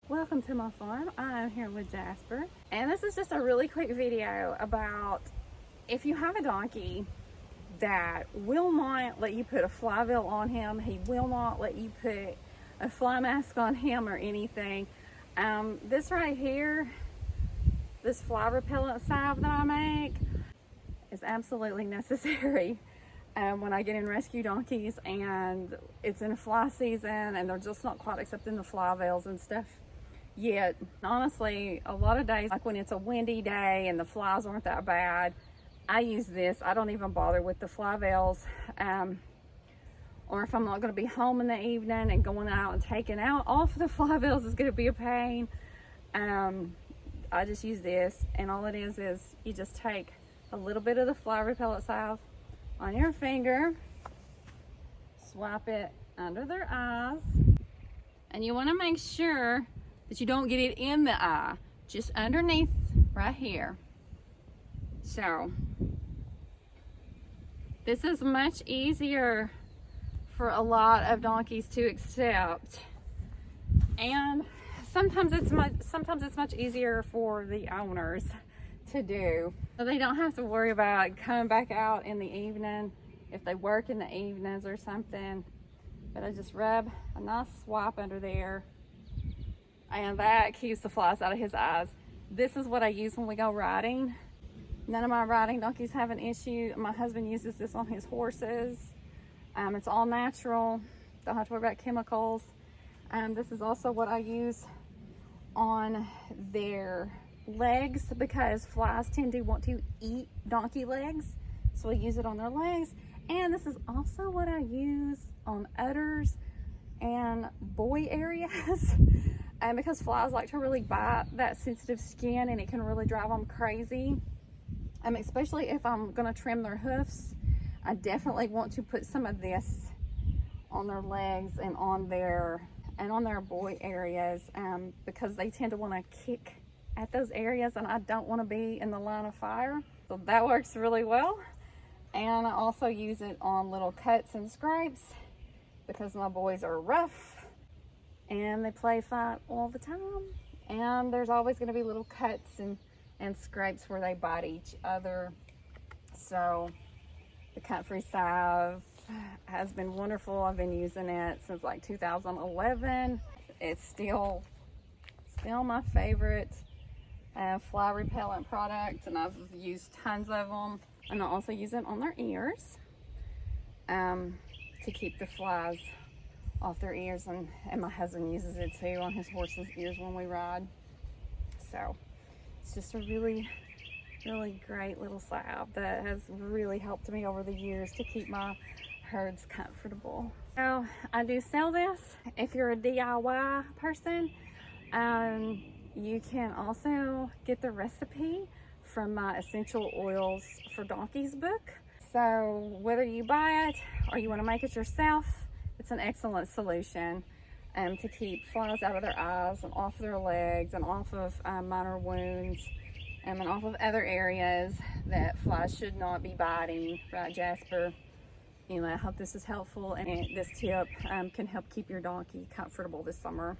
Welcome to my farm. I'm here with Jasper, and this is just a really quick video about if you have a donkey that will not let you put a fly veil on him, he will not let you put a fly mask on him or anything. This right here, this fly repellent salve that I make is absolutely necessary when I get in rescue donkeys and it's in fly season and they're just not quite accepting the fly veils and stuff yet. Honestly, a lot of days, like when it's a windy day and the flies aren't that bad, I use this. I don't even bother with the fly veils. Or if I'm not going to be home in the evening and going out and taking out off the fly veils is going to be a pain. I just use this, and all it is you just take a little bit of the fly repellent salve on your finger, swipe it under their eyes, and you want to make sure that you don't get it in the eye, just underneath right here. So this is much easier for a lot of donkeys to accept, and sometimes it's much easier for the owners to do, so they don't have to worry about coming back out in the evening if they work in the evenings or something. But I just rub a nice swipe under there, and that keeps the flies out of his eyes. This is what I use when we go riding. None of my riding donkeys have an issue. My husband uses this on his horses. It's all natural, don't have to worry about chemicals. This is also what I use on their legs, because flies tend to want to eat donkey legs, so I use it on their legs. And this is also what I use on udders and boy areas. Because flies like to really bite that sensitive skin, and it can really drive them crazy. Especially if I'm going to trim their hoofs, I definitely want to put some of this on their legs and on their boy areas, because they tend to want to kick at those areas, and I don't want to be in the line of fire. So that works really well. And I also use it on little cuts and scrapes, because my boys are rough and they play fight all the time, and there's always going to be little cuts and scrapes where they bite each other. So the cut-free salve has been wonderful. I've been using it since like 2011. It's still my favorite fly repellent product, and I've used tons of them. And I also use it on their ears to keep the flies off their ears, and my husband uses it too on his horse's ears when we ride. So it's just a really great little salve that has really helped me over the years to keep my herds comfortable. So I do sell this. If you're a DIY person, you can also get the recipe from my Essential Oils for Donkeys book. So whether you buy it or you want to make it yourself, it's an excellent solution to keep flies out of their eyes and off their legs and off of minor wounds and off of other areas that flies should not be biting. Right, Jasper? Anyway, I hope this is helpful, and this tip can help keep your donkey comfortable this summer.